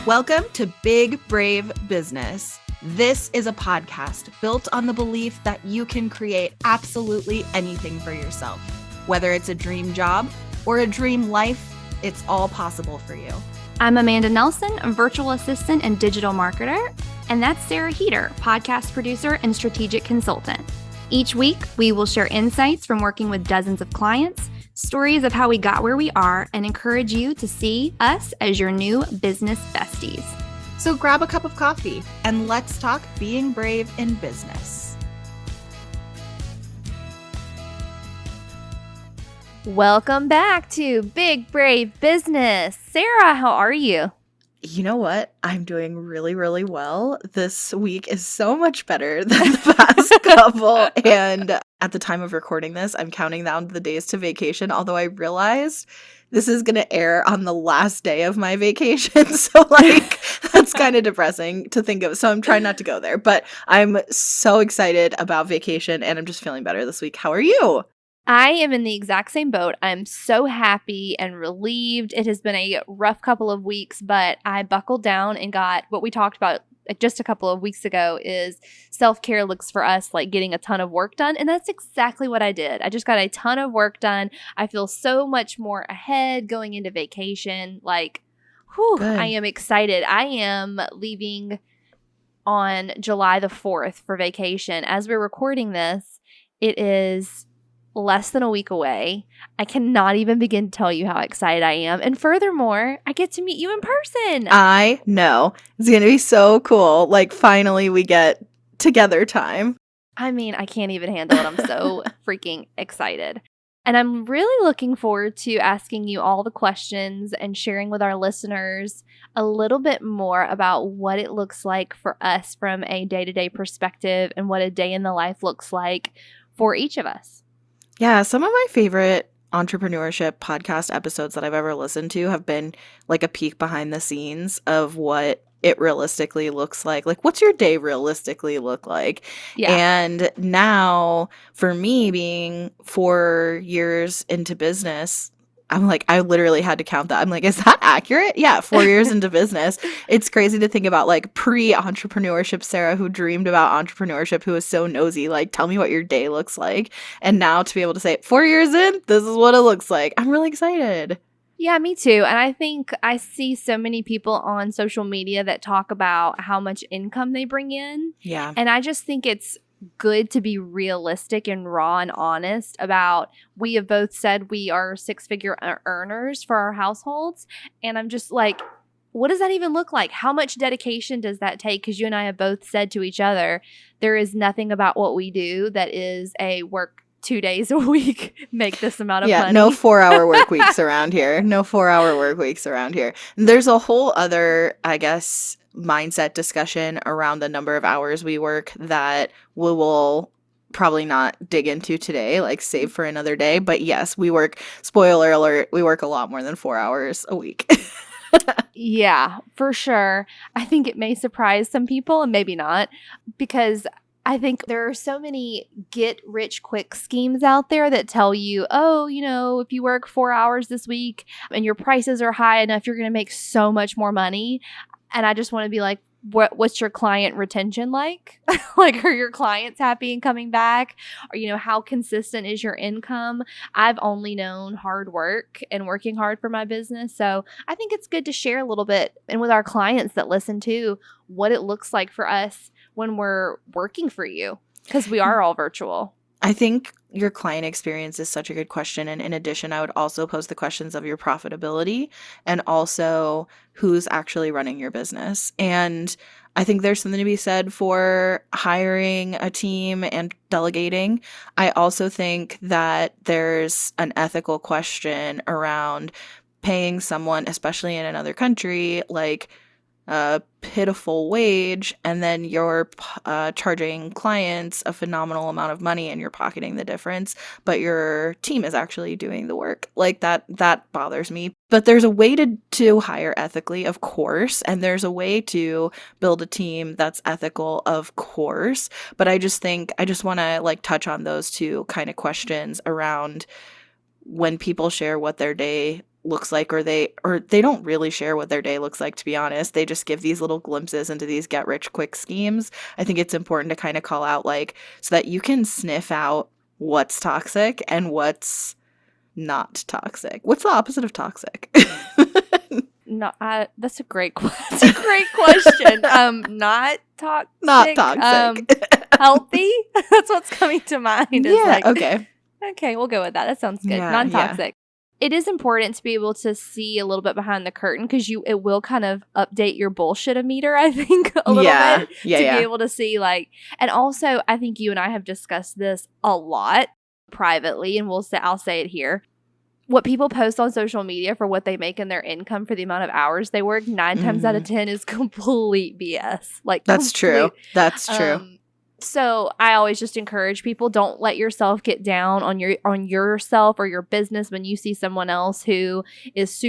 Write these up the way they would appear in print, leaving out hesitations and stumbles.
Welcome to Big Brave Business. This is a podcast built on the belief that you can create absolutely anything for yourself. Whether it's a dream job or a dream life, it's all possible for you. I'm Amanda Nelson, a virtual assistant and digital marketer, and that's Sarah Heater, podcast producer and strategic consultant. Each week, we will share insights from working with dozens of clients, stories of how we got where we are, and encourage you to see us as your new business besties. So grab a cup of coffee and let's talk being brave in business. Welcome back to Big Brave Business. Sarah, how are you? You know what? I'm doing really, really well. This week is so much better than the past couple. And at the time of recording this, I'm counting down the days to vacation, although I realized this is going to air on the last day of my vacation. So that's kind of depressing to think of. So I'm trying not to go there. But I'm so excited about vacation and I'm just feeling better this week. How are you? I am in the exact same boat. I'm so happy and relieved. It has been a rough couple of weeks, but I buckled down and got what we talked about just a couple of weeks ago is self-care looks for us like getting a ton of work done. And that's exactly what I did. I just got a ton of work done. I feel so much more ahead going into vacation. I am excited. I am leaving on July the 4th for vacation. As we're recording this, it is less than a week away. I cannot even begin to tell you how excited I am. And furthermore, I get to meet you in person. I know. It's going to be so cool. Finally we get together time. I mean, I can't even handle it. I'm so freaking excited. And I'm really looking forward to asking you all the questions and sharing with our listeners a little bit more about what it looks like for us from a day-to-day perspective and what a day in the life looks like for each of us. Yeah, some of my favorite entrepreneurship podcast episodes that I've ever listened to have been like a peek behind the scenes of what it realistically looks like. What's your day realistically look like? Yeah. And now, for me, being 4 years into business, I literally had to count that. I'm like, is that accurate? Yeah, 4 years into business. It's crazy to think about pre-entrepreneurship Sarah who dreamed about entrepreneurship, who was so nosy, tell me what your day looks like. And now to be able to say 4 years in, this is what it looks like. I'm really excited. Yeah, me too. And I think I see so many people on social media that talk about how much income they bring in. Yeah. And I just think it's good to be realistic and raw and honest about, we have both said we are six-figure earners for our households. And I'm just like, what does that even look like? How much dedication does that take? Because you and I have both said to each other, there is nothing about what we do that is a work 2 days a week, make this amount of money. Yeah, no 4-hour work weeks around here. No 4-hour work weeks around here. There's a whole other, I guess, mindset discussion around the number of hours we work that we will probably not dig into today, save for another day. But yes, we work, spoiler alert, we work a lot more than 4 hours a week. Yeah, for sure. I think it may surprise some people and maybe not, because I think there are so many get-rich-quick schemes out there that tell you, if you work 4 hours this week and your prices are high enough, you're going to make so much more money. And I just want to be like, what's your client retention like? Are your clients happy and coming back? Or, how consistent is your income? I've only known hard work and working hard for my business. So I think it's good to share a little bit, and with our clients that listen to, what it looks like for us when we're working for you, because we are all virtual. I think your client experience is such a good question. And in addition, I would also pose the questions of your profitability and also who's actually running your business. And I think there's something to be said for hiring a team and delegating. I also think that there's an ethical question around paying someone, especially in another country, a pitiful wage, and then you're charging clients a phenomenal amount of money and you're pocketing the difference, but your team is actually doing the work. That bothers me. But there's a way to hire ethically, of course, and there's a way to build a team that's ethical, of course. But I just want to touch on those two kind of questions around when people share what their day looks like, or they don't really share what their day looks like, to be honest. They just give these little glimpses into these get rich quick schemes. I think it's important to kind of call out, like, so that you can sniff out what's toxic and what's not toxic. What's the opposite of toxic? No, that's a great that's a great question. Not Not toxic. toxic. Healthy. That's what's coming to mind. Is Yeah, like, okay. okay, we'll go with that. That sounds good. Yeah, Non-toxic. It is important to be able to see a little bit behind the curtain because it will kind of update your bullshit meter, I think, a little yeah. bit Yeah, to be yeah. able to see like, and also I think you and I have discussed this a lot privately, and I'll say it here. What people post on social media for what they make in their income for the amount of hours they work, 9 times out of 10 is complete BS. Like That's true. That's true. So I always just encourage people, don't let yourself get down on yourself or your business when you see someone else who is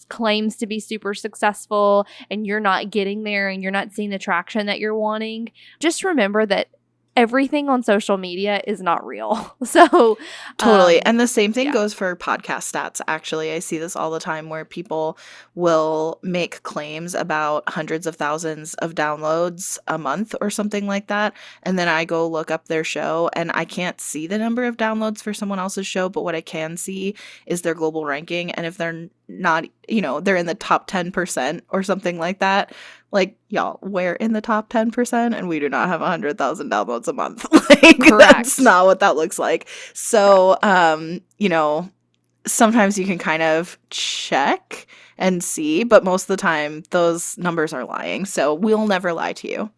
claims to be super successful and you're not getting there and you're not seeing the traction that you're wanting. Just remember that everything on social media is not real. So Totally. And the same thing yeah. goes for podcast stats, actually. I see this all the time where people will make claims about hundreds of thousands of downloads a month or something like that. And then I go look up their show and I can't see the number of downloads for someone else's show, but what I can see is their global ranking. And if they're not, they're in the top 10% or something like that, like, y'all, we're in the top 10% and we do not have 100,000 downloads a month. Like, Correct. That's not what that looks like. So, sometimes you can kind of check and see, but most of the time those numbers are lying. So we'll never lie to you.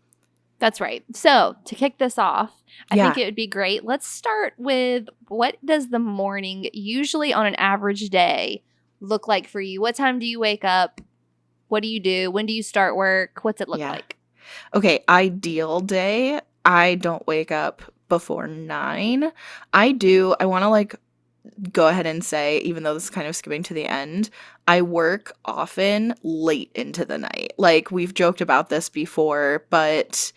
That's right. So to kick this off, I Yeah. think it would be great. Let's start with, what does the morning usually on an average day look like for you? What time do you wake up? What do you do? When do you start work? What's it look Yeah. like? Okay, ideal day, I don't wake up before 9. I want to like go ahead and say, even though this is kind of skipping to the end, I work often late into the night. Like, we've joked about this before, but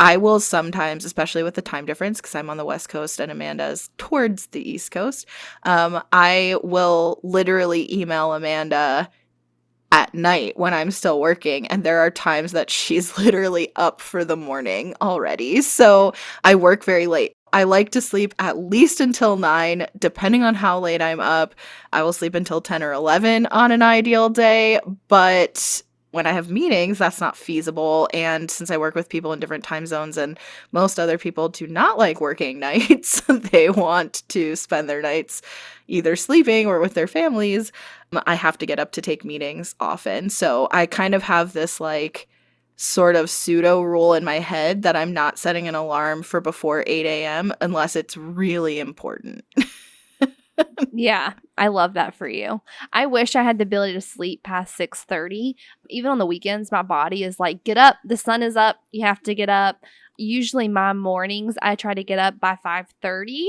I will sometimes, especially with the time difference, because I'm on the West Coast and Amanda's towards the East Coast, I will literally email Amanda at night when I'm still working, and there are times that she's literally up for the morning already. So I work very late. I like to sleep at least until 9, depending on how late I'm up. I will sleep until 10 or 11 on an ideal day, but when I have meetings, that's not feasible. And since I work with people in different time zones and most other people do not like working nights, they want to spend their nights either sleeping or with their families, I have to get up to take meetings often. So I kind of have this like sort of pseudo rule in my head that I'm not setting an alarm for before 8 a.m. unless it's really important. Yeah, I love that for you. I wish I had the ability to sleep past 6:30. Even on the weekends, my body is like, get up, the sun is up, you have to get up. Usually my mornings, I try to get up by 5:30.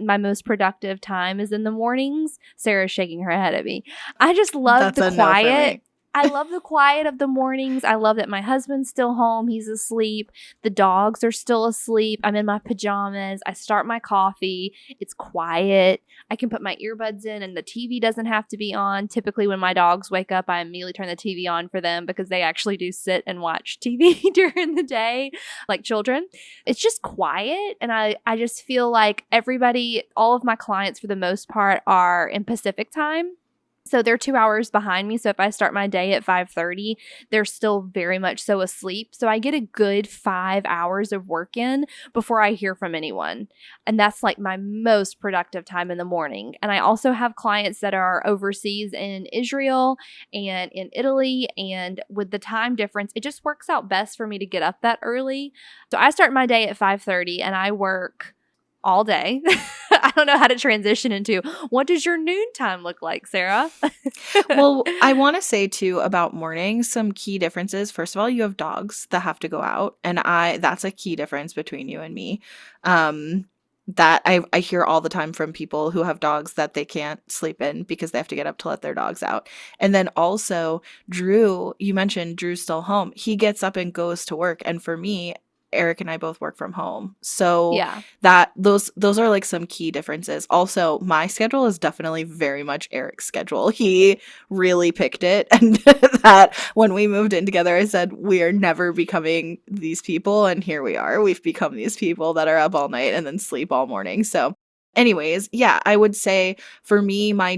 My most productive time is in the mornings. Sarah's shaking her head at me. I just love That's the a no for quiet. me. I love the quiet of the mornings. I love that my husband's still home. He's asleep. The dogs are still asleep. I'm in my pajamas. I start my coffee. It's quiet. I can put my earbuds in and the TV doesn't have to be on. Typically, when my dogs wake up, I immediately turn the TV on for them because they actually do sit and watch TV during the day like children. It's just quiet. And I just feel like all of my clients for the most part are in Pacific time. So they're 2 hours behind me. So if I start my day at 5:30, they're still very much so asleep. So I get a good 5 hours of work in before I hear from anyone. And that's like my most productive time in the morning. And I also have clients that are overseas in Israel and in Italy. And with the time difference, it just works out best for me to get up that early. So I start my day at 5:30 and I work all day. I don't know how to transition into, what does your noon time look like, Sarah? Well, I want to say too about mornings, some key differences. First of all, you have dogs that have to go out, and that's a key difference between you and me. That I hear all the time from people who have dogs that they can't sleep in because they have to get up to let their dogs out. And then also, Drew, you mentioned Drew's still home. He gets up and goes to work, and for me, Eric and I both work from home. So Yeah. those are like some key differences. Also, my schedule is definitely very much Eric's schedule. He really picked it, and that when we moved in together, I said we are never becoming these people, and here we are. We've become these people that are up all night and then sleep all morning. So anyways, yeah, I would say for me, my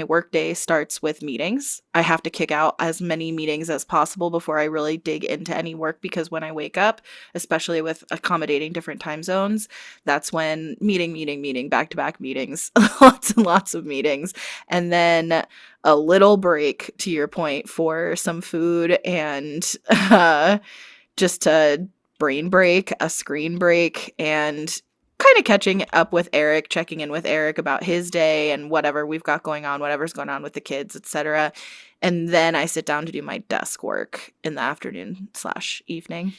work day starts with meetings. I have to kick out as many meetings as possible before I really dig into any work, because when I wake up, especially with accommodating different time zones, that's when meeting, back to back meetings, lots and lots of meetings. And then a little break, to your point, for some food and just a brain break, a screen break, and kind of catching up with Eric, checking in with Eric about his day and whatever we've got going on, whatever's going on with the kids, etc. And then I sit down to do my desk work in the afternoon/evening.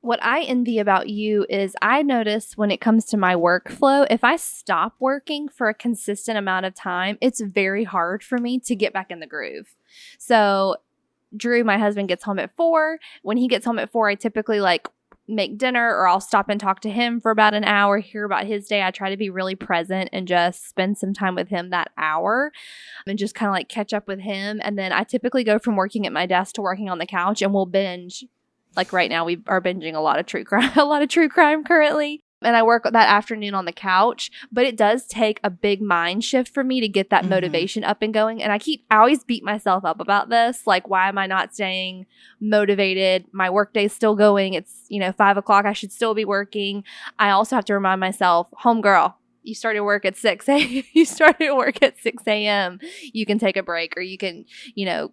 What I envy about you is I notice when it comes to my workflow, if I stop working for a consistent amount of time, it's very hard for me to get back in the groove. So Drew, my husband, gets home at 4. When he gets home at 4, I typically like make dinner, or I'll stop and talk to him for about an hour, hear about his day. I try to be really present and just spend some time with him that hour and just kind of like catch up with him. And then I typically go from working at my desk to working on the couch, and we'll binge. Like right now, we are binging a lot of true crime, a lot of true crime currently. And I work that afternoon on the couch, but it does take a big mind shift for me to get that motivation up and going. And I always beat myself up about this. Like, why am I not staying motivated? My workday's still going. It's, 5:00. I should still be working. I also have to remind myself, homegirl, you started work at 6 a.m. You started work at 6 a.m. You can take a break, or you can,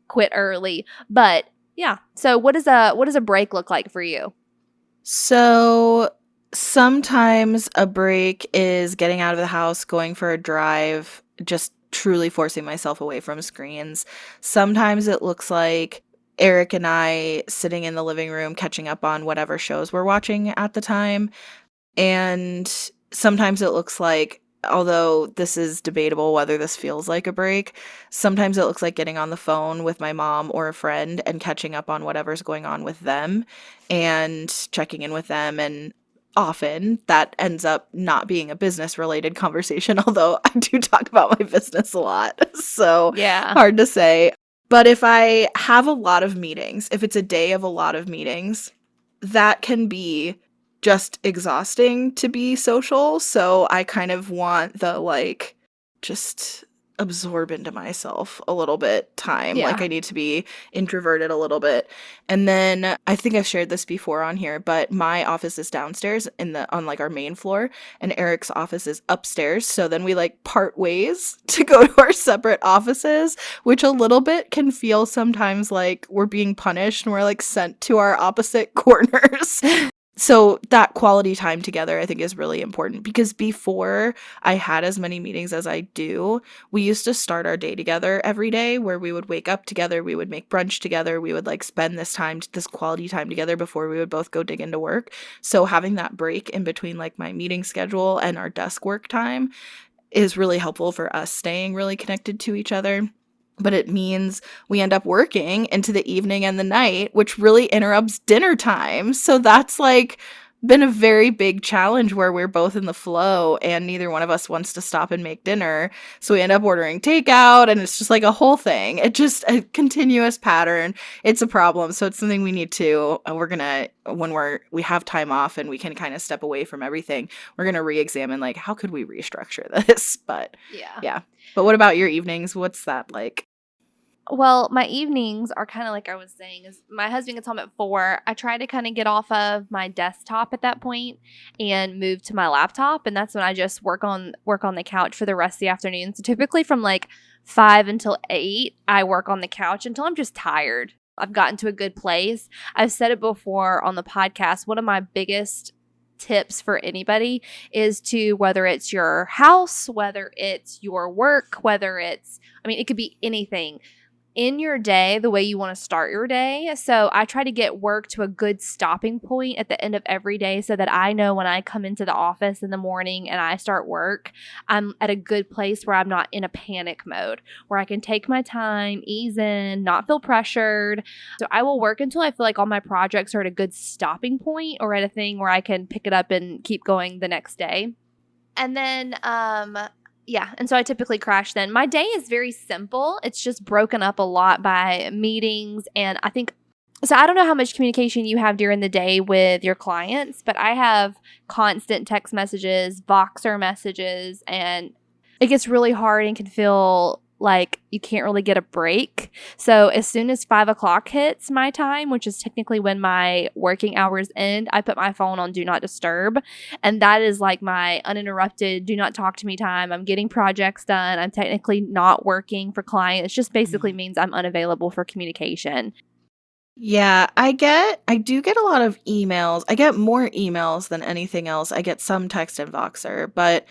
quit early. But yeah. So what does a break look like for you? So sometimes a break is getting out of the house, going for a drive, just truly forcing myself away from screens. Sometimes it looks like Eric and I sitting in the living room catching up on whatever shows we're watching at the time. And sometimes it looks like, although this is debatable whether this feels like a break, sometimes it looks like getting on the phone with my mom or a friend and catching up on whatever's going on with them and checking in with them. And often that ends up not being a business related conversation, although I do talk about my business a lot. So Yeah. hard to say. But if I have a lot of meetings, if it's a day of a lot of meetings, that can be just exhausting to be social. So I kind of want the just absorb into myself a little bit time. Yeah. Like I need to be introverted a little bit. And then I think I've shared this before on here, but my office is downstairs on our main floor, and Eric's office is upstairs. So then we part ways to go to our separate offices, which a little bit can feel sometimes like we're being punished and we're sent to our opposite corners. So that quality time together, I think, is really important, because before I had as many meetings as I do, we used to start our day together every day, where we would wake up together, we would make brunch together, we would spend this quality time together before we would both go dig into work. So having that break in between my meeting schedule and our desk work time is really helpful for us staying really connected to each other. But it means we end up working into the evening and the night, which really interrupts dinner time. So that's been a very big challenge, where we're both in the flow and neither one of us wants to stop and make dinner. So we end up ordering takeout, and it's just a whole thing. It's just a continuous pattern. It's a problem. So it's something we need to, when we have time off and we can kind of step away from everything, we're going to re-examine how could we restructure this? But yeah. But what about your evenings? What's that like? Well, my evenings are kind of like I was saying, is my husband gets home at 4. I try to kind of get off of my desktop at that point and move to my laptop, and that's when I just work on the couch for the rest of the afternoon. So typically from 5 until 8, I work on the couch until I'm just tired. I've gotten to a good place. I've said it before on the podcast. One of my biggest tips for anybody is to, whether it's your house, whether it's your work, it could be anything. in your day the way you want to start your day. So I try to get work to a good stopping point at the end of every day so that I know when I come into the office in the morning and I start work, I'm at a good place where I'm not in a panic mode, where I can take my time, ease in, not feel pressured. So I will work until I feel like all my projects are at a good stopping point or at a thing where I can pick it up and keep going the next day. And then, yeah, and so I typically crash then. My day is very simple. It's just broken up a lot by meetings. And I think, so I don't know how much communication you have during the day with your clients, but I have constant text messages, Voxer messages, and it gets really hard and can feel like you can't really get a break. So as soon as 5 o'clock hits my time, which is technically when my working hours end, I put my phone on do not disturb. And that is like my uninterrupted, do not talk to me time. I'm getting projects done. I'm technically not working for clients. It just basically means I'm unavailable for communication. Yeah, I do get a lot of emails. I get more emails than anything else. I get some text and Voxer, but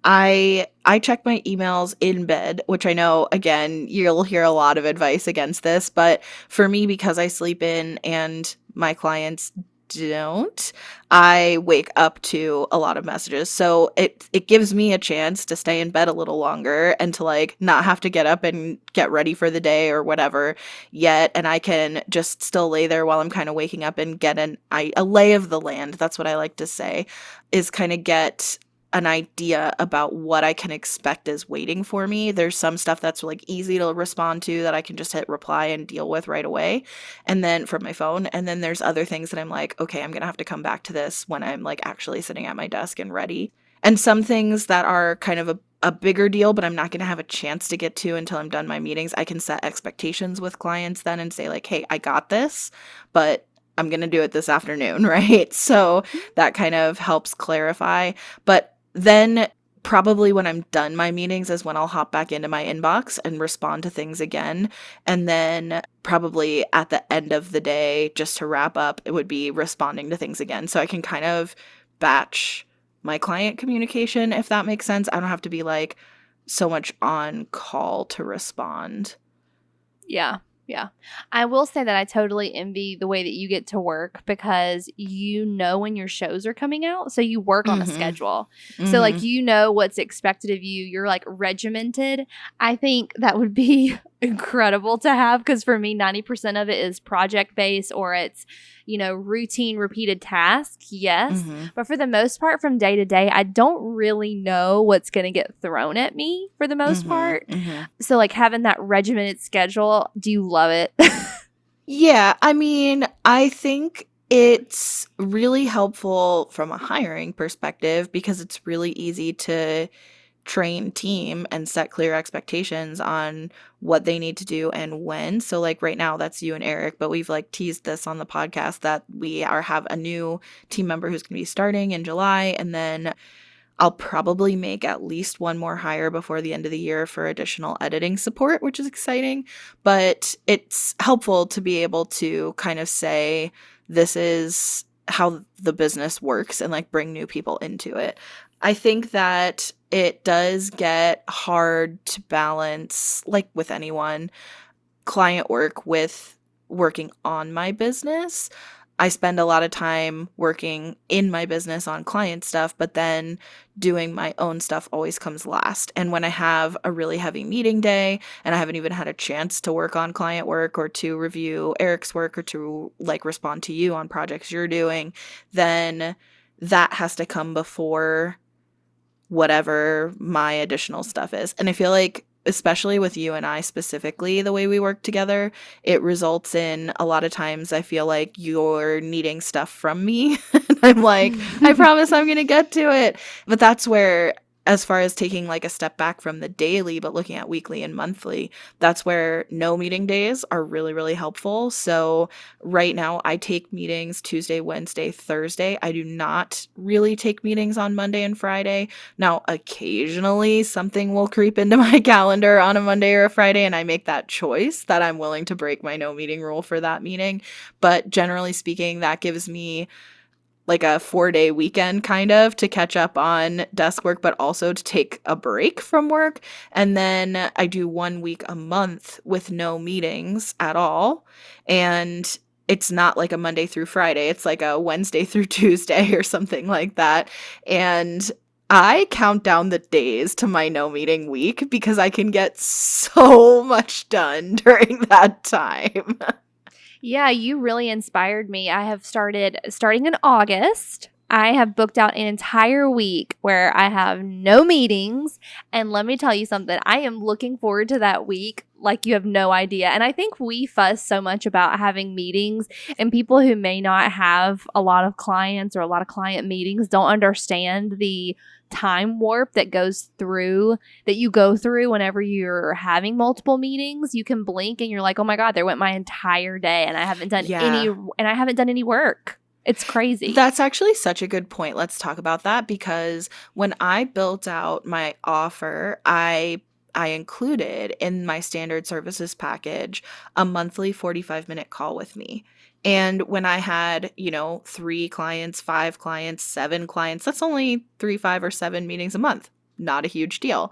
I check my emails in bed, which I know again, you'll hear a lot of advice against this, but for me because I sleep in and my clients don't, I wake up to a lot of messages. So it gives me a chance to stay in bed a little longer and to like not have to get up and get ready for the day or whatever yet, and I can just still lay there while I'm kind of waking up and get a lay of the land. That's what I like to say, is kind of get an idea about what I can expect is waiting for me. There's some stuff that's like easy to respond to that I can just hit reply and deal with right away, and then from my phone. And then there's other things that I'm like, okay, I'm gonna have to come back to this when I'm like actually sitting at my desk and ready. And some things that are kind of a bigger deal, but I'm not going to have a chance to get to until I'm done my meetings. I can set expectations with clients then and say, like, hey, I got this, but I'm going to do it this afternoon, right? So that kind of helps clarify. But then probably when I'm done my meetings is when I'll hop back into my inbox and respond to things again. And then probably at the end of the day, just to wrap up, it would be responding to things again. So I can kind of batch my client communication, if that makes sense. I don't have to be like so much on call to respond. Yeah. Yeah. I will say that I totally envy the way that you get to work because you know when your shows are coming out. So you work on a Mhm. schedule. So, like, Mhm. you know what's expected of you. You're like regimented. I think that would be incredible to have because for me, 90% of it is project based or it's, routine, repeated tasks. Yes. Mhm. But for the most part, from day to day, I don't really know what's going to get thrown at me for the most Mhm. part. Mhm. So, like, having that regimented schedule, do you love it? Yeah, I mean, I think it's really helpful from a hiring perspective because it's really easy to train team and set clear expectations on what they need to do and when. So like right now that's you and Eric, but we've like teased this on the podcast that we are have a new team member who's going to be starting in July, and then I'll probably make at least one more hire before the end of the year for additional editing support, which is exciting. But it's helpful to be able to kind of say, this is how the business works and like bring new people into it. I think that it does get hard to balance, like with anyone, client work with working on my business. I spend a lot of time working in my business on client stuff, but then doing my own stuff always comes last. And when I have a really heavy meeting day and I haven't even had a chance to work on client work or to review Eric's work or to like respond to you on projects you're doing, then that has to come before whatever my additional stuff is. And I feel like, especially with you and I specifically, the way we work together, it results in a lot of times I feel like you're needing stuff from me. And I'm like, I promise I'm going to get to it. But that's where, as far as taking like a step back from the daily, but looking at weekly and monthly, that's where no meeting days are really, really helpful. So right now I take meetings Tuesday, Wednesday, Thursday. I do not really take meetings on Monday and Friday. Now, occasionally something will creep into my calendar on a Monday or a Friday, and I make that choice that I'm willing to break my no meeting rule for that meeting. But generally speaking, that gives me like a 4-day weekend kind of to catch up on desk work, but also to take a break from work. And then I do 1 week a month with no meetings at all. And it's not like a Monday through Friday. It's like a Wednesday through Tuesday or something like that. And I count down the days to my no meeting week because I can get so much done during that time. Yeah, you really inspired me. I have starting in August. I have booked out an entire week where I have no meetings. And let me tell you something, I am looking forward to that week like you have no idea. And I think we fuss so much about having meetings, and people who may not have a lot of clients or a lot of client meetings don't understand the time warp that you go through whenever you're having multiple meetings. You can blink and you're like, oh my God, there went my entire day and I haven't done Yeah. any work. It's crazy. That's actually such a good point. Let's talk about that because when I built out my offer, I included in my standard services package a monthly 45-minute call with me. And when I had, 3 clients, 5 clients, 7 clients, that's only 3, 5, or 7 meetings a month. Not a huge deal.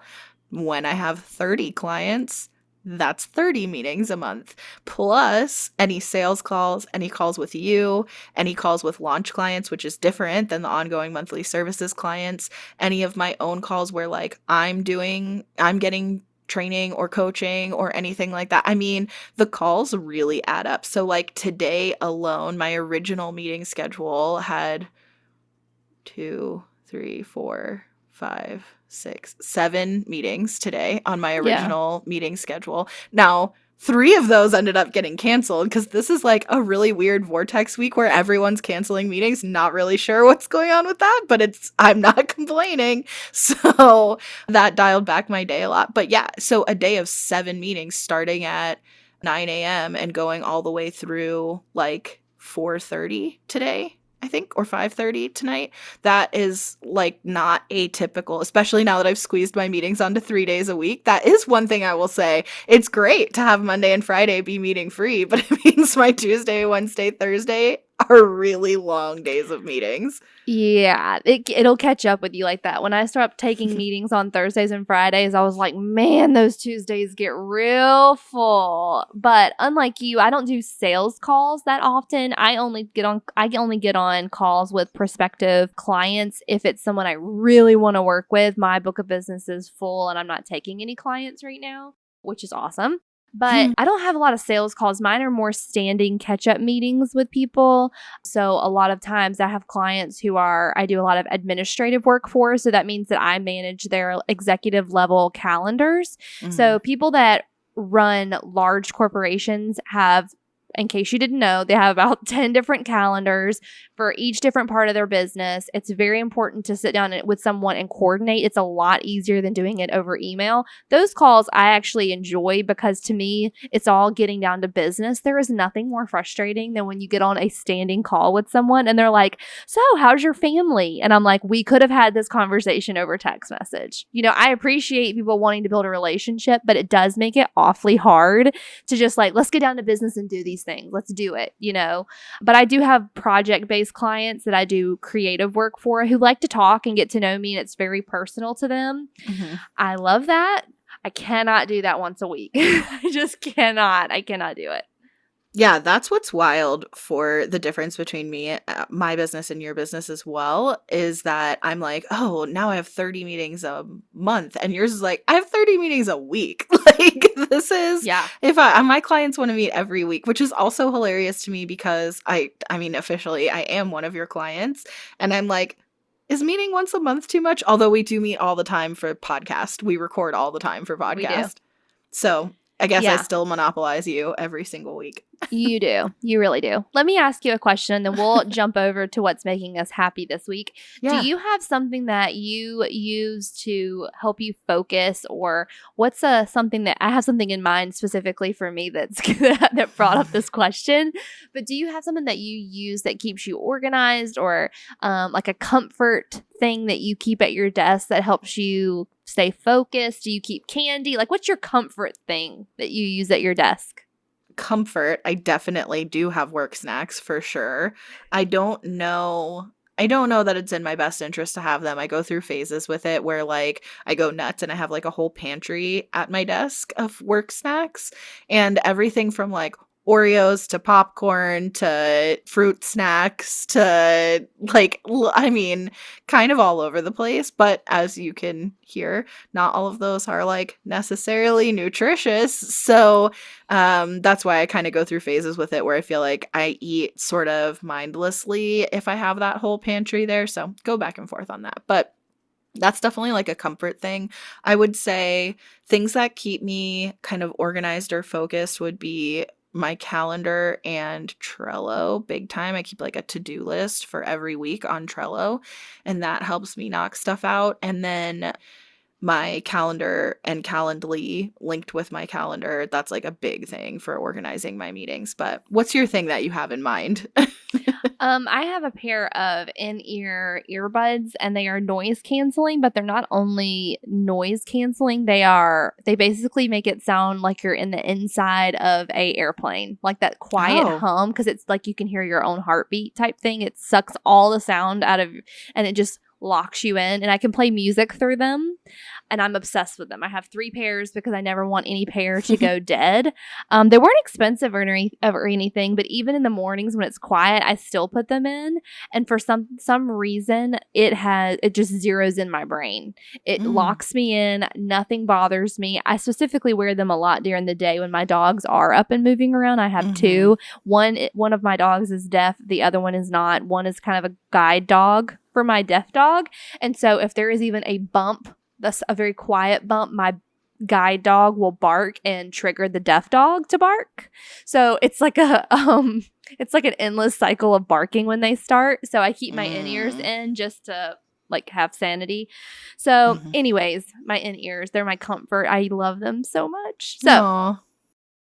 When I have 30 clients, that's 30 meetings a month, plus any sales calls, any calls with you, any calls with launch clients, which is different than the ongoing monthly services clients, any of my own calls where like I'm getting training or coaching or anything like that. I mean, the calls really add up. So like today alone, my original meeting schedule had 2, 3, 4, 5, 6, 7 meetings today on my Yeah. original meeting schedule. Now, 3 of those ended up getting canceled because this is like a really weird vortex week where everyone's canceling meetings. Not really sure what's going on with that, but I'm not complaining. So that dialed back my day a lot. But yeah, so a day of 7 meetings starting at 9 a.m. and going all the way through like 4:30 today, I think, or 5:30 tonight. That is like not atypical, especially now that I've squeezed my meetings onto 3 days a week. That is one thing I will say. It's great to have Monday and Friday be meeting free, but it means my Tuesday, Wednesday, Thursday are really long days of meetings. Yeah, it'll catch up with you like that. When I start taking meetings on Thursdays and Fridays, I was like, man, those Tuesdays get real full. But unlike you, I don't do sales calls that often. I only get on calls with prospective clients if it's someone I really want to work with. My book of business is full and I'm not taking any clients right now, which is awesome. But I don't have a lot of sales calls. Mine are more standing catch up meetings with people. So a lot of times I have clients I do a lot of administrative work for. So that means that I manage their executive level calendars. Mhm. So people that run large corporations have, in case you didn't know, they have about 10 different calendars for each different part of their business. It's very important to sit down with someone and coordinate. It's a lot easier than doing it over email. Those calls I actually enjoy because to me, it's all getting down to business. There is nothing more frustrating than when you get on a standing call with someone and they're like, so how's your family? And I'm like, we could have had this conversation over text message. I appreciate people wanting to build a relationship, but it does make it awfully hard to just like, let's get down to business and do these things. Let's do it. But I do have project-based clients that I do creative work for who like to talk and get to know me, and it's very personal to them. Mhm. I love that. I cannot do that once a week. I just cannot. I cannot do it. Yeah, that's what's wild for the difference between my business and your business as well, is that I'm like, oh, now I have 30 meetings a month. And yours is like, I have 30 meetings a week. Like, this is, Yeah. if my clients want to meet every week, which is also hilarious to me because I mean, officially, I am one of your clients. And I'm like, is meeting once a month too much? Although we do meet all the time for podcast. We record all the time for We do. podcast. So I guess I Yeah. still monopolize you every single week. You do. You really do. Let me ask you a question and then we'll jump over to what's making us happy this week. Do Yeah. you have something that you use to help you focus, or what's something that I have something in mind specifically for me that brought up this question, but do you have something that you use that keeps you organized, or like a comfort thing that you keep at your desk that helps you stay focused? Do you keep candy? Like, what's your comfort thing that you use at your desk? Comfort, I definitely do have work snacks for sure. I don't know. I don't know that it's in my best interest to have them. I go through phases with it where like I go nuts and I have like a whole pantry at my desk of work snacks and everything from like Oreos to popcorn to fruit snacks to like I mean kind of all over the place, but as you can hear, not all of those are like necessarily nutritious. So that's why I kind of go through phases with it where I feel like I eat sort of mindlessly if I have that whole pantry there. So go back and forth on that. But that's definitely like a comfort thing. I would say things that keep me kind of organized or focused would be my calendar and Trello big time. I keep like a to-do list for every week on Trello, and that helps me knock stuff out. And then my calendar and Calendly linked with my calendar. That's like a big thing for organizing my meetings. But what's your thing that you have in mind? I have a pair of in-ear earbuds and they are noise canceling, but they're not only noise canceling, they basically make it sound like you're in the inside of a airplane, like that quiet Oh. hum, because it's like you can hear your own heartbeat type thing. It sucks all the sound out of, and it just locks you in. And I can play music through them, and I'm obsessed with them. I have 3 pairs because I never want any pair to go dead. They weren't expensive or anything, but even in the mornings when it's quiet, I still put them in. And for some reason, it just zeroes in my brain. It Mm. locks me in. Nothing bothers me. I specifically wear them a lot during the day when my dogs are up and moving around. I have Mhm. 2. One of my dogs is deaf. The other one is not. One is kind of a guide dog for my deaf dog. And so if there is even a bump, that's a very quiet bump, my guide dog will bark and trigger the deaf dog to bark. So it's like it's like an endless cycle of barking when they start. So I keep my in-ears Mm. in just to like have sanity. So Mhm. anyways, my in-ears, they're my comfort. I love them so much. So Aw.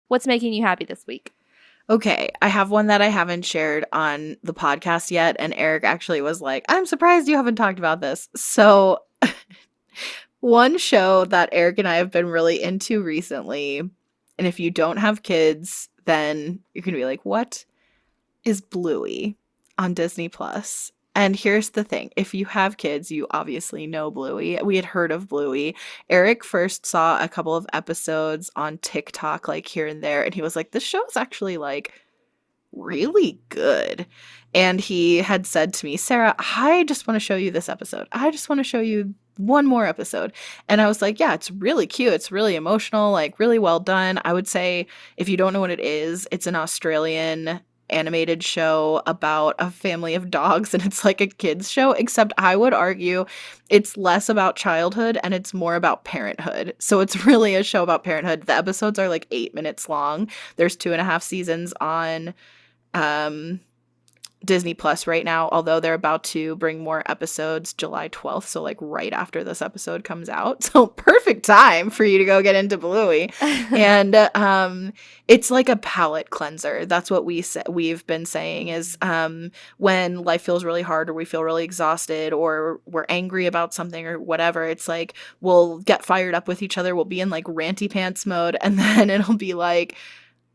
what's making you happy this week? Okay, I have one that I haven't shared on the podcast yet, and Eric actually was like, "I'm surprised you haven't talked about this." So, one show that Eric and I have been really into recently, and if you don't have kids, then you're gonna be like, "What is Bluey on Disney Plus?" And here's the thing, if you have kids, you obviously know Bluey. We had heard of Bluey. Eric first saw a couple of episodes on TikTok, like here and there, and he was like, "This show is actually like really good." And he had said to me, "Sarah, I just want to show you this episode. I just want to show you one more episode." And I was like, "Yeah, it's really cute. It's really emotional, like really well done." I would say if you don't know what it is, it's an Australian animated show about a family of dogs and it's like a kids show, except I would argue it's less about childhood and it's more about parenthood. So it's really a show about parenthood. The episodes are like 8 minutes long. There's 2.5 seasons on um, Disney Plus right now, although they're about to bring more episodes July 12th, so like right after this episode comes out. So perfect time for you to go get into Bluey. And it's like a palate cleanser. That's what we've been saying is when life feels really hard or we feel really exhausted or we're angry about something or whatever, it's like we'll get fired up with each other. We'll be in like ranty pants mode and then it'll be like,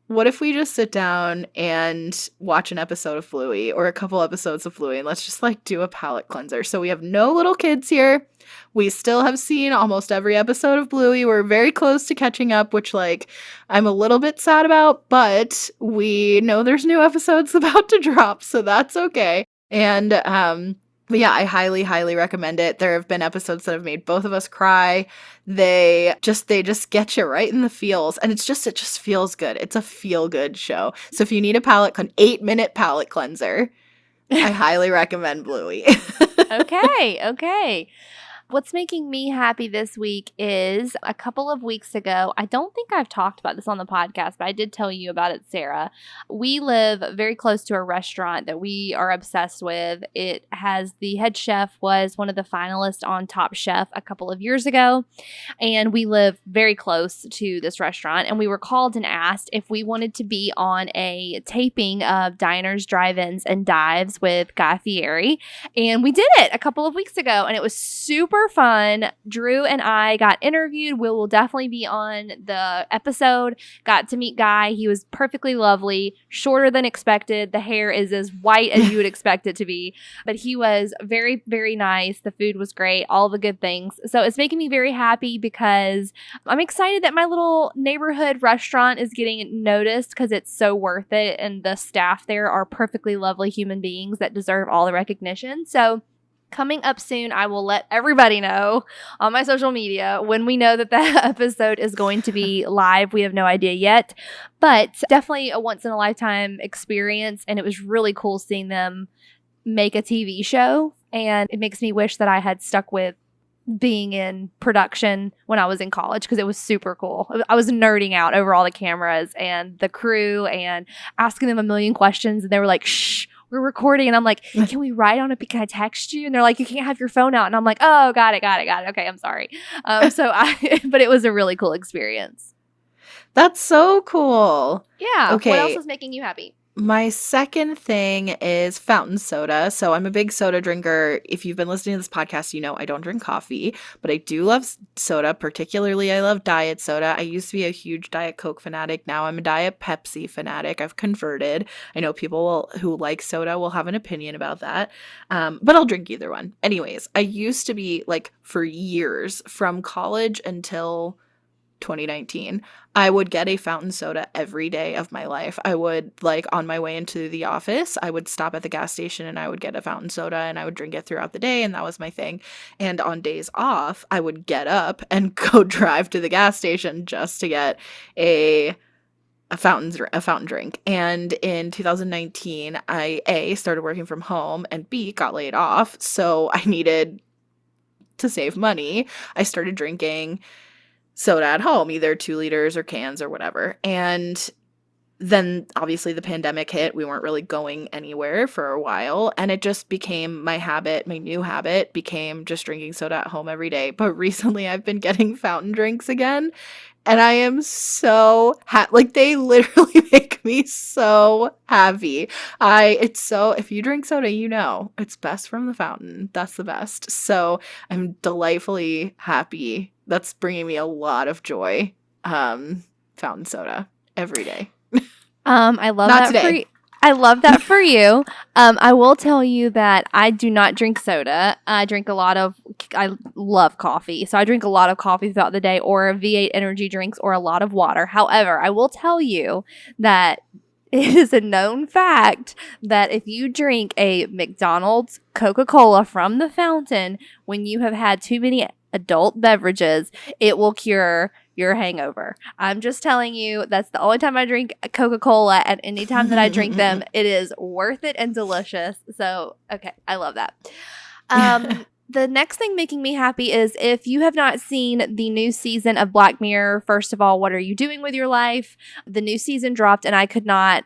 what if we just sit down and watch an episode of Bluey or a couple episodes of Bluey and let's just like do a palate cleanser? So we have no little kids here. We still have seen almost every episode of Bluey. We're very close to catching up, which like I'm a little bit sad about, but we know there's new episodes about to drop, so that's okay. And but yeah, I highly, highly recommend it. There have been episodes that have made both of us cry. They just get you right in the feels, and it just feels good. It's a feel good show. So if you need a 8-minute palate cleanser, I highly recommend Bluey. Okay, okay. What's making me happy this week is a couple of weeks ago. I don't think I've talked about this on the podcast, but I did tell you about it, Sarah. We live very close to a restaurant that we are obsessed with. It has the head chef was one of the finalists on Top Chef a couple of years ago, and we live very close to this restaurant. And we were called and asked if we wanted to be on a taping of Diners, Drive-Ins, and Dives with Guy Fieri. And we did it a couple of weeks ago, and it was super super fun. Drew and I got interviewed. We will definitely be on the episode. Got to meet Guy. He was perfectly lovely, shorter than expected. The hair is as white as you would expect it to be, but he was very, very nice. The food was great, all the good things. So it's making me very happy because I'm excited that my little neighborhood restaurant is getting noticed because it's so worth it. And the staff there are perfectly lovely human beings that deserve all the recognition. So coming up soon, I will let everybody know on my social media when we know that that episode is going to be live. We have no idea yet, but definitely a once in a lifetime experience. And it was really cool seeing them make a TV show. And it makes me wish that I had stuck with being in production when I was in college because it was super cool. I was nerding out over all the cameras and the crew and asking them a million questions. And they were like, shh, we're recording. And I'm like, can we write on it? Can I text you? And they're like, you can't have your phone out. And I'm like, oh, got it. Okay, I'm sorry. But it was a really cool experience. That's so cool. Yeah. Okay. What else is making you happy? My second thing is fountain soda. So I'm a big soda drinker. If you've been listening to this podcast, you know I don't drink coffee, but I do love soda. Particularly, I love diet soda. I used to be a huge Diet Coke fanatic. Now I'm a Diet Pepsi fanatic. I've converted. I know who like soda will have an opinion about that, but I'll drink either one. Anyways, I used to be like for years from college until 2019, I would get a fountain soda every day of my life. I would, like, on my way into the office, I would stop at the gas station and I would get a fountain soda and I would drink it throughout the day, and that was my thing. And on days off, I would get up and go drive to the gas station just to get a fountain drink. And in 2019, I A, started working from home, and B, got laid off. So I needed to save money. I started drinking soda at home, either 2 liters or cans or whatever. And then obviously the pandemic hit. We weren't really going anywhere for a while. And it just became my habit. My new habit became just drinking soda at home every day. But recently I've been getting fountain drinks again. And I am so like, they literally make me so happy. If you drink soda, you know it's best from the fountain. That's the best. So I'm delightfully happy. That's bringing me a lot of joy. Fountain soda every day. I love Not that today. I love that for you. I will tell you that I do not drink soda. I love coffee. So I drink a lot of coffee throughout the day, or V8 energy drinks, or a lot of water. However, I will tell you that it is a known fact that if you drink a McDonald's Coca-Cola from the fountain when you have had too many adult beverages, it will cure your hangover. I'm just telling you, that's the only time I drink Coca-Cola, and any time that I drink them, it is worth it and delicious. So, okay, I love that. The next thing making me happy is if you have not seen the new season of Black Mirror, first of all, what are you doing with your life? The new season dropped and I could not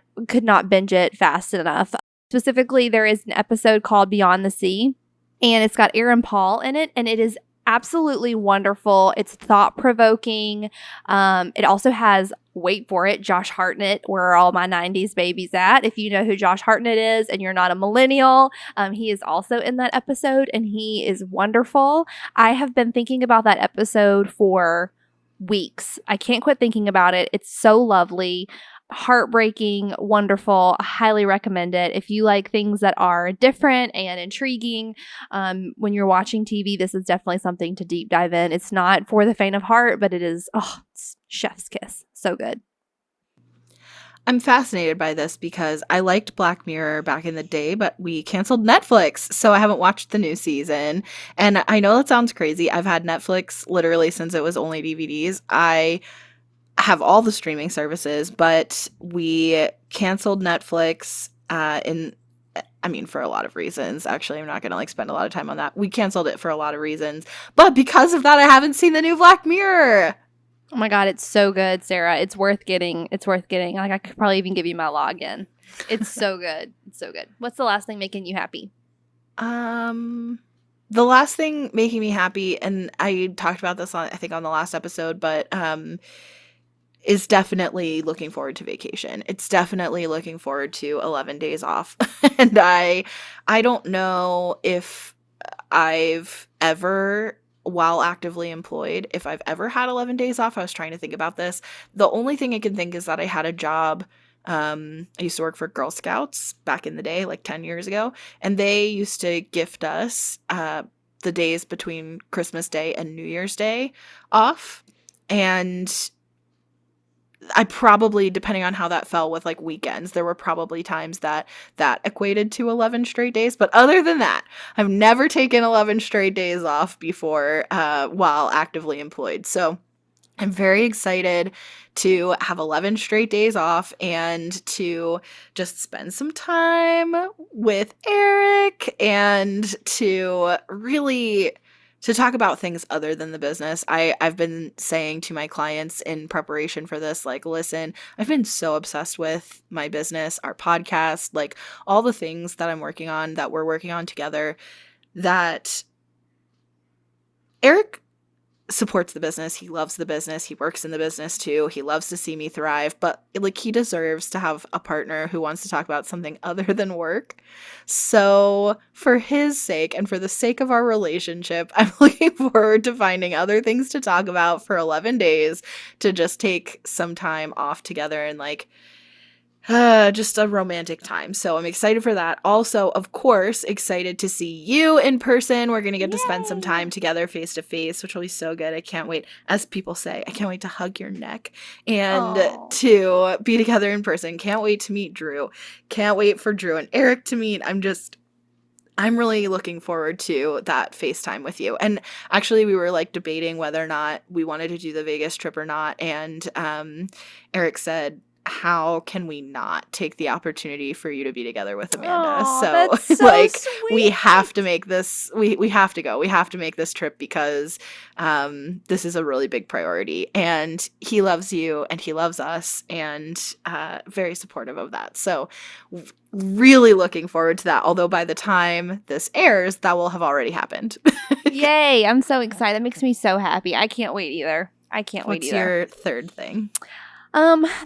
binge it fast enough. Specifically, there is an episode called Beyond the Sea, and it's got Aaron Paul in it, and it is absolutely wonderful. It's thought-provoking. It also has, wait for it, Josh Hartnett, where are all my 90s babies at? If you know who Josh Hartnett is and you're not a millennial, he is also in that episode, and he is wonderful. I have been thinking about that episode for weeks. I can't quit thinking about it. It's so lovely. Heartbreaking, wonderful. I highly recommend it. If you like things that are different and intriguing, when you're watching TV, this is definitely something to deep dive in. It's not for the faint of heart, but it's chef's kiss. So good. I'm fascinated by this because I liked Black Mirror back in the day, but we canceled Netflix, so I haven't watched the new season. And I know that sounds crazy. I've had Netflix literally since it was only DVDs. I have all the streaming services, but we canceled Netflix for a lot of reasons. Actually, I'm not going to spend a lot of time on that. We canceled it for a lot of reasons, but because of that, I haven't seen the new Black Mirror. Oh my God, it's so good, Sarah. It's worth getting. Like, I could probably even give you my login. It's so good. It's so good. What's the last thing making you happy? The last thing making me happy, and I talked about this on the last episode, but is definitely looking forward to vacation. It's definitely looking forward to 11 days off. And I don't know if I've ever while actively employed, if I've ever had 11 days off, I was trying to think about this. The only thing I can think is that I had a job. I used to work for Girl Scouts back in the day, like 10 years ago, and they used to gift us the days between Christmas Day and New Year's Day off. And I probably, depending on how that fell with like weekends, there were probably times that equated to 11 straight days. But other than that, I've never taken 11 straight days off before while actively employed. So I'm very excited to have 11 straight days off and to just spend some time with Eric and to really to talk about things other than the business. I've been saying to my clients in preparation for this, like, listen, I've been so obsessed with my business, our podcast, like all the things that I'm working on, that we're working on together, that Eric supports the business. He loves the business. He works in the business too. He loves to see me thrive, but like he deserves to have a partner who wants to talk about something other than work. So for his sake and for the sake of our relationship, I'm looking forward to finding other things to talk about for 11 days to just take some time off together and like just a romantic time. So I'm excited for that. Also, of course, excited to see you in person. We're going to get to spend some time together face to face, which will be so good. I can't wait. As people say, I can't wait to hug your neck and to be together in person. Can't wait to meet Drew. Can't wait for Drew and Eric to meet. I'm really looking forward to that FaceTime with you. And actually, we were like debating whether or not we wanted to do the Vegas trip or not. And Eric said, how can we not take the opportunity for you to be together with Amanda? That's so like sweet. we have to make this, we have to go. We have to make this trip because this is a really big priority. And he loves you and he loves us and very supportive of that. So really looking forward to that. Although by the time this airs, that will have already happened. Yay. I'm so excited. That makes me so happy. I can't wait either. What's your third thing?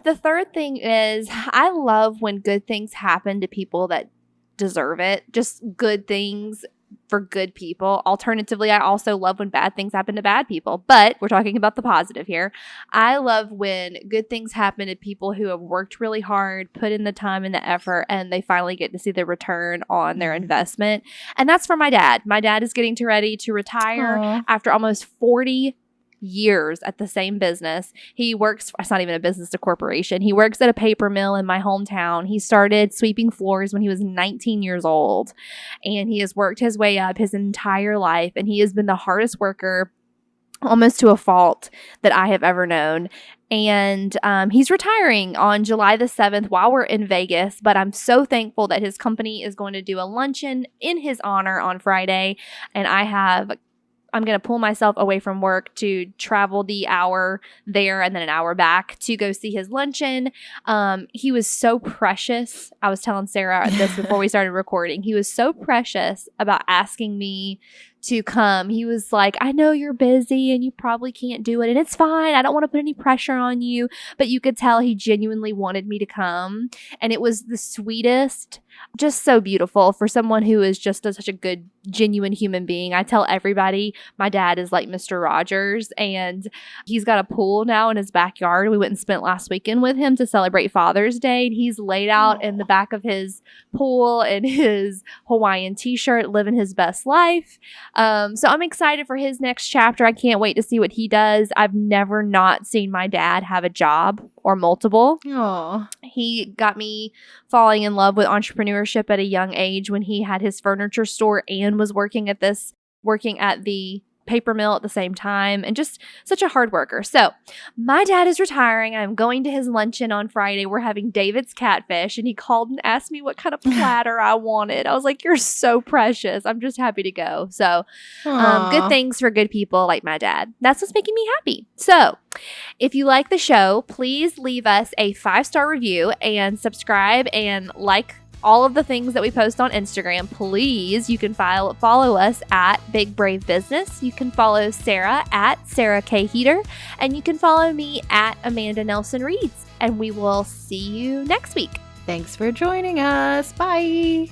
The third thing is I love when good things happen to people that deserve it. Just good things for good people. Alternatively, I also love when bad things happen to bad people, but we're talking about the positive here. I love when good things happen to people who have worked really hard, put in the time and the effort, and they finally get to see the return on their investment. And that's for my dad. My dad is getting ready to retire after almost 40 years at the same business. He works, it's not even a business, a corporation. He works at a paper mill in my hometown. He started sweeping floors when he was 19 years old, and he has worked his way up his entire life, and he has been the hardest worker almost to a fault that I have ever known. And he's retiring on July the 7th while we're in Vegas, but I'm so thankful that his company is going to do a luncheon in his honor on Friday, and I'm going to pull myself away from work to travel the hour there and then an hour back to go see his luncheon. He was so precious. I was telling Sarah this before we started recording. He was so precious about asking me to come. He was like, I know you're busy and you probably can't do it, and it's fine. I don't want to put any pressure on you. But you could tell he genuinely wanted me to come. And it was the sweetest, just so beautiful for someone who is just such a good, genuine human being. I tell everybody my dad is like Mr. Rogers, and he's got a pool now in his backyard. We went and spent last weekend with him to celebrate Father's Day, and he's laid out in the back of his pool in his Hawaiian t-shirt, living his best life. So I'm excited for his next chapter. I can't wait to see what he does. I've never not seen my dad have a job or multiple. Aww. He got me falling in love with entrepreneurship at a young age when he had his furniture store and was working at the paper mill at the same time, and just such a hard worker. So my dad is retiring. I'm going to his luncheon on Friday. We're having David's catfish, and he called and asked me what kind of platter I wanted. I was like, you're so precious. I'm just happy to go. So good things for good people like my dad. That's what's making me happy. So if you like the show, please leave us a 5-star review and subscribe and like all of the things that we post on Instagram. Please, you can follow us at Big Brave Business. You can follow Sarah at Sarah K. Heater, and you can follow me at Amanda Nelson Reads. And we will see you next week. Thanks for joining us. Bye.